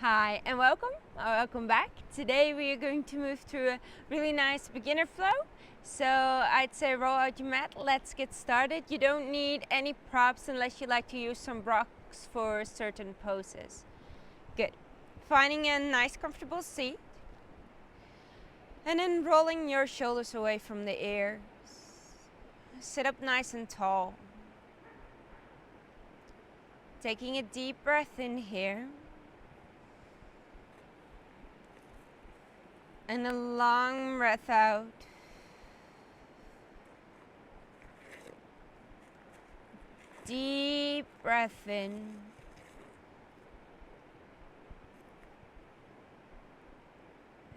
Hi and welcome back. Today we are going to move through a really nice beginner flow. So I'd say roll out your mat, let's get started. You don't need any props unless you like to use some blocks for certain poses. Good. Finding a nice comfortable seat and then rolling your shoulders away from the ears. Sit up nice and tall. Taking a deep breath in here. And a long breath out. Deep breath in.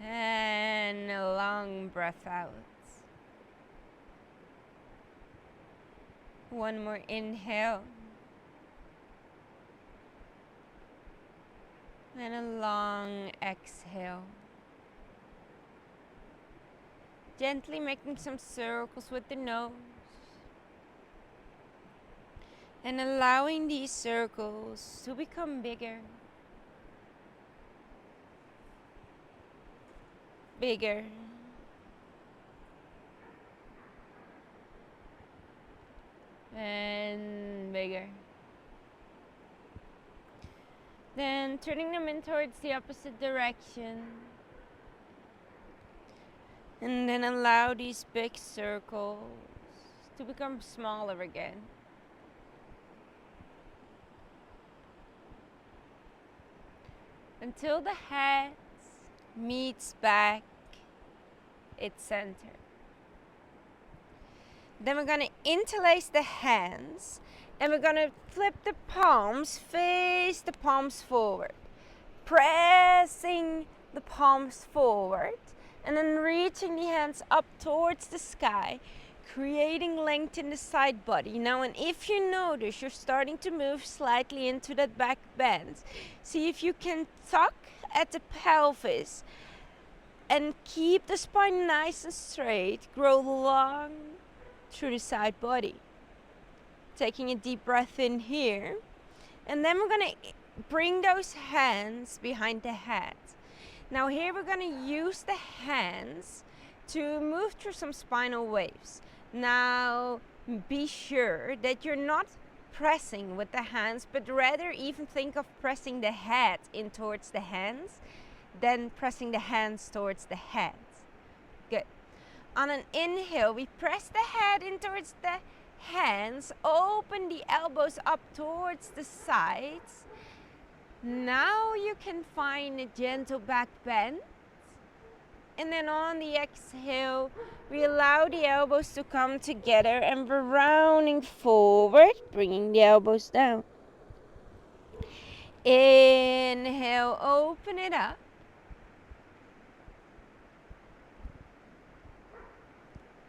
And a long breath out. One more inhale. And a long exhale. Gently making some circles with the nose. And allowing these circles to become bigger. Bigger. And bigger. Then turning them in towards the opposite direction. And then allow these big circles to become smaller again. Until the head meets back its center. Then we're going to interlace the hands and we're going to flip the palms, face the palms forward. Pressing the palms forward and then reaching the hands up towards the sky, creating length in the side body. Now, and if you notice you're starting to move slightly into that back bend, see if you can tuck at the pelvis and keep the spine nice and straight. Grow long through the side body. Taking a deep breath in here. And then we're going to bring those hands behind the head. Now here we're going to use the hands to move through some spinal waves. Now be sure that you're not pressing with the hands, but rather even think of pressing the head in towards the hands, then pressing the hands towards the head. Good. On an inhale, we press the head in towards the hands, open the elbows up towards the sides. Now you can find a gentle back bend. And then on the exhale, we allow the elbows to come together and we're rounding forward, bringing the elbows down. Inhale, open it up.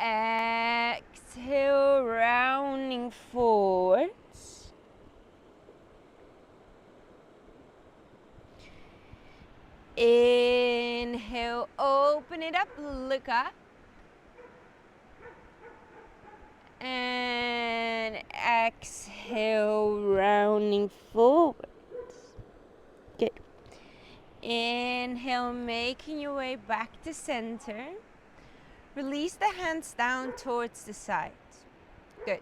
Exhale, rounding forward. Inhale, open it up, look up. And exhale, rounding forward. Good. Inhale, making your way back to center. Release the hands down towards the side. Good.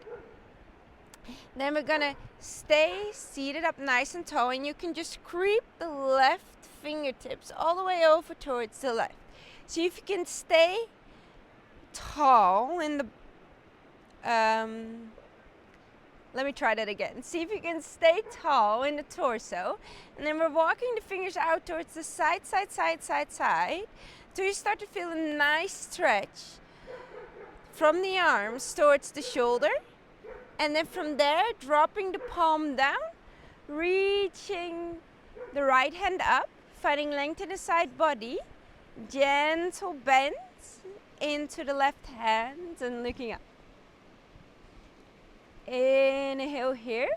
Then we're gonna stay seated up nice and tall, and you can just creep the left fingertips all the way over towards the left. See if you can stay tall in the let me try that again. See if you can stay tall in the torso. And then we're walking the fingers out towards the side, side, side, side, side. Till you start to feel a nice stretch from the arms towards the shoulder. And then from there, dropping the palm down, reaching the right hand up, finding length in the side body. Gentle bend into the left hand and looking up. Inhale here.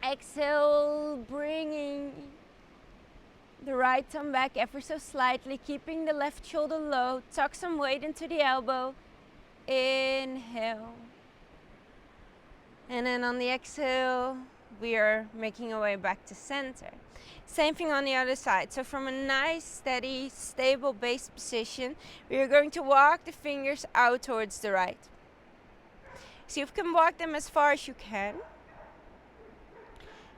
Exhale, bringing the right thumb back ever so slightly, keeping the left shoulder low. Tuck some weight into the elbow. Inhale. And then on the exhale, we are making our way back to center. Same thing on the other side. So from a nice, steady, stable base position, we are going to walk the fingers out towards the right. So you can walk them as far as you can.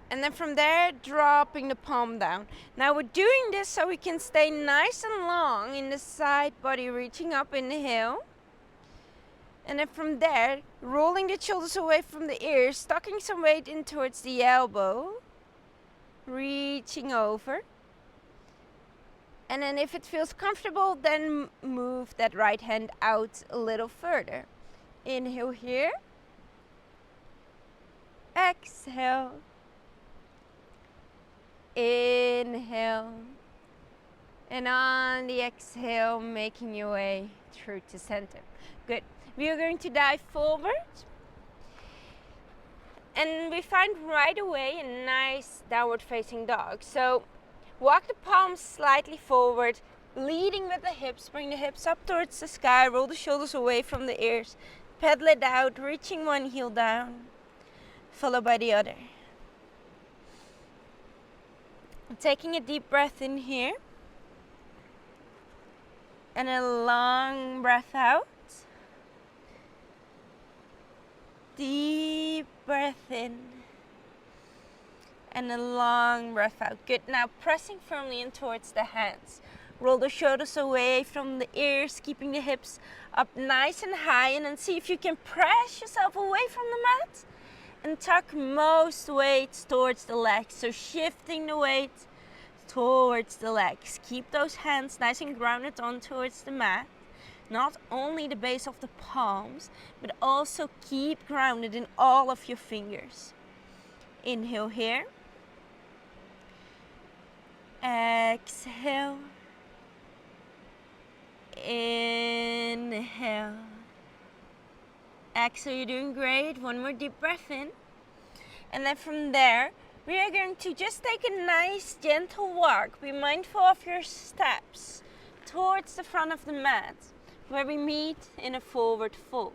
And then from there, dropping the palm down. Now we're doing this so we can stay nice and long in the side body, reaching up, inhale. And then from there, rolling the shoulders away from the ears, tucking some weight in towards the elbow, reaching over. And then if it feels comfortable, then move that right hand out a little further. Inhale here. Exhale. Inhale. And on the exhale, making your way through to center. Good. We are going to dive forward. And we find right away a nice downward facing dog. So walk the palms slightly forward, leading with the hips. Bring the hips up towards the sky. Roll the shoulders away from the ears. Pedal it out, reaching one heel down, followed by the other. Taking a deep breath in here. And a long breath out. Deep breath in. And a long breath out. Good. Now pressing firmly in towards the hands. Roll the shoulders away from the ears, keeping the hips up nice and high. And then see if you can press yourself away from the mat. And tuck most weights towards the legs. So shifting the weight towards the legs. Keep those hands nice and grounded on towards the mat. Not only the base of the palms, but also keep grounded in all of your fingers. Inhale here. Exhale. Inhale. Exhale, you're doing great. One more deep breath in. And then from there, we are going to just take a nice gentle walk. Be mindful of your steps towards the front of the mat, where we meet in a forward fold.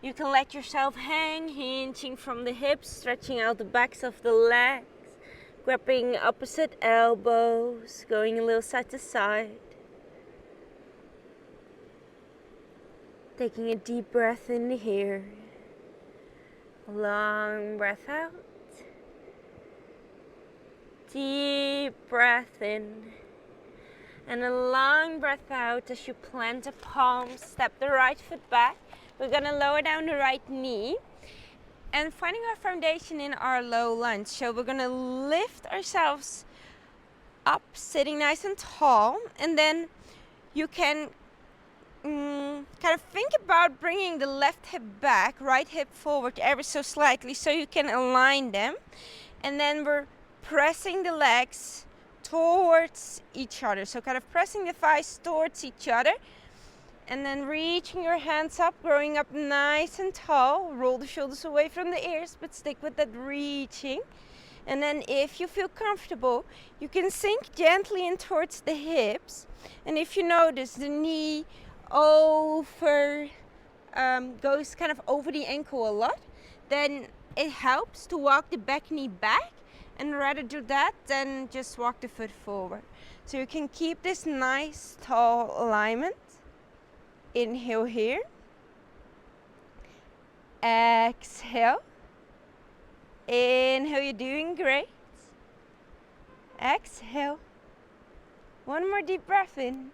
You can let yourself hang, hinging from the hips, stretching out the backs of the legs, grabbing opposite elbows, going a little side to side. Taking a deep breath in here, a long breath out, deep breath in, and a long breath out as you plant the palms, step the right foot back. We're gonna lower down the right knee and finding our foundation in our low lunge. So we're gonna lift ourselves up, sitting nice and tall, and then you can kind of think about bringing the left hip back, right hip forward ever so slightly so you can align them. And then we're pressing the legs towards each other. So kind of pressing the thighs towards each other. And then reaching your hands up, growing up nice and tall. Roll the shoulders away from the ears, but stick with that reaching. And then if you feel comfortable, you can sink gently in towards the hips. And if you notice the knee goes kind of over the ankle a lot, then it helps to walk the back knee back, and rather do that than just walk the foot forward. So you can keep this nice tall alignment. Inhale here. Exhale. Inhale, you're doing great. Exhale. One more deep breath in.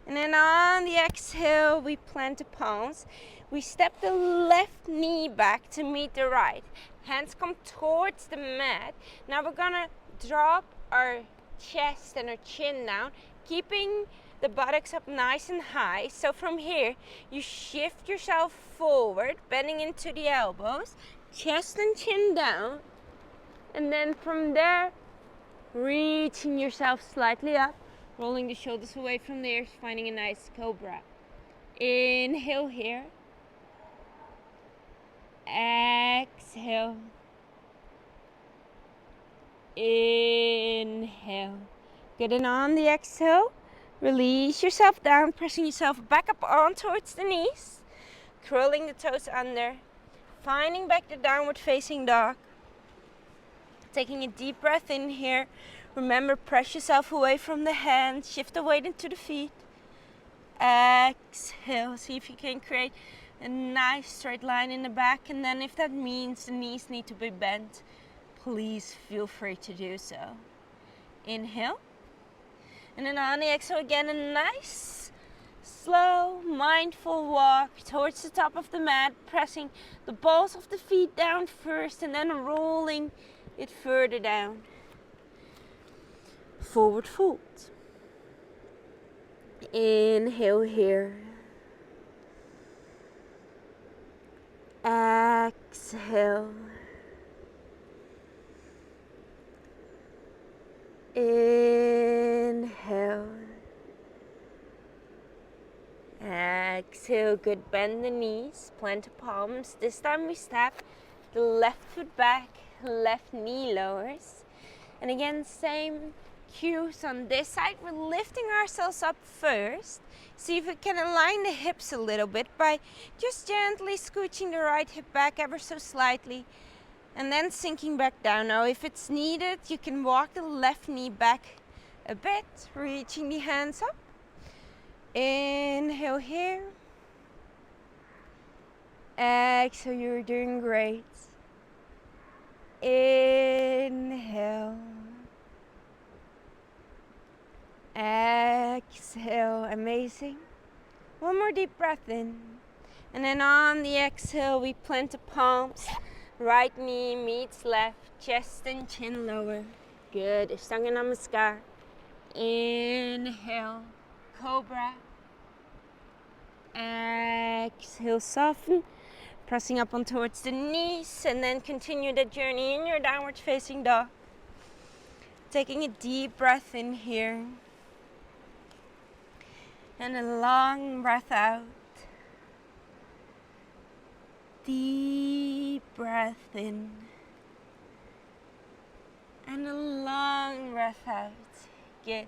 And then on the exhale, we plant the palms. We step the left knee back to meet the right. Hands come towards the mat. Now we're gonna drop our chest and our chin down, keeping the buttocks up nice and high. So from here, you shift yourself forward, bending into the elbows, chest and chin down. And then from there, reaching yourself slightly up, rolling the shoulders away from the ears, finding a nice cobra. Inhale here. Exhale. Inhale. Good, and on the exhale, release yourself down, pressing yourself back up on towards the knees, curling the toes under, finding back the downward facing dog. Taking a deep breath in here. Remember, press yourself away from the hands. Shift the weight into the feet. Exhale. See if you can create a nice straight line in the back. And then if that means the knees need to be bent, please feel free to do so. Inhale. And then on the exhale again, a nice, slow, mindful walk towards the top of the mat. Pressing the balls of the feet down first and then rolling it further down. Forward fold. Inhale here. Exhale. Inhale. Exhale. Good. Bend the knees. Plant the palms. This time we step the left foot back. Left knee lowers. And again, same cues on this side. We're lifting ourselves up first. See if we can align the hips a little bit by just gently scooching the right hip back ever so slightly. And then sinking back down. Now if it's needed, you can walk the left knee back a bit, reaching the hands up. Inhale here. Exhale, you're doing great. Inhale. Exhale. Amazing. One more deep breath in. And then on the exhale, we plant the palms. Right knee meets left. Chest and chin lower. Good. Ashtanga Namaskar. Inhale. Cobra. Exhale. Soften. Pressing up on towards the knees. And then continue the journey in your downward facing dog. Taking a deep breath in here. And a long breath out. Deep breath in. And a long breath out. Good.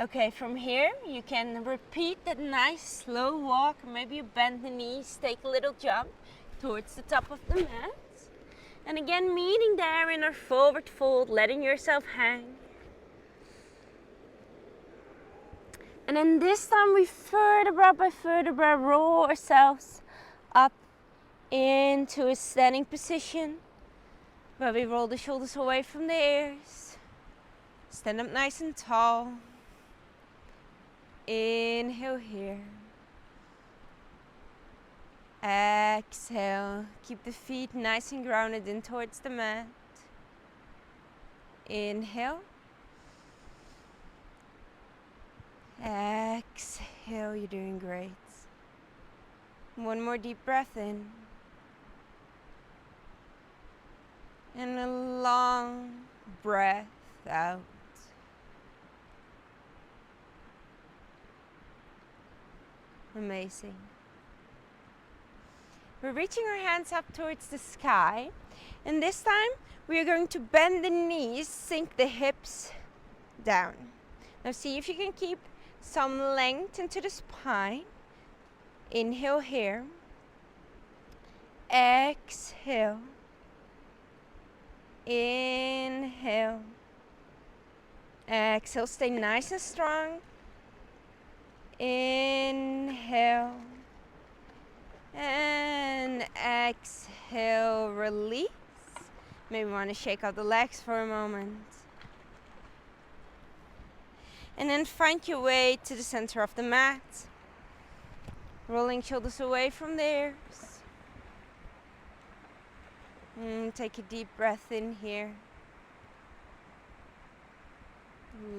Okay, from here you can repeat that nice slow walk. Maybe you bend the knees, take a little jump towards the top of the mat. And again, meeting there in our forward fold, letting yourself hang. And then this time we vertebra by vertebra roll ourselves up into a standing position. Where we roll the shoulders away from the ears. Stand up nice and tall. Inhale here. Exhale. Keep the feet nice and grounded in towards the mat. Inhale. Exhale. You're doing great. One more deep breath in. And a long breath out. Amazing. We're reaching our hands up towards the sky. And this time we are going to bend the knees, sink the hips down. Now see if you can keep some length into the spine. Inhale here. Exhale. Inhale. Exhale. Stay nice and strong. Inhale. And exhale. Release. Maybe want to shake out the legs for a moment. And then find your way to the center of the mat. Rolling shoulders away from the ears. Take a deep breath in here.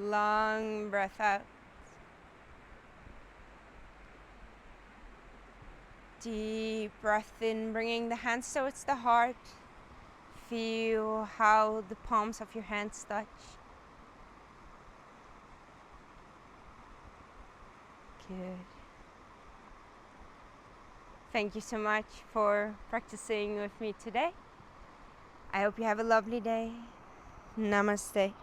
Long breath out. Deep breath in, bringing the hands towards the heart. Feel how the palms of your hands touch. Good. Thank you so much for practicing with me today. I hope you have a lovely day. Namaste.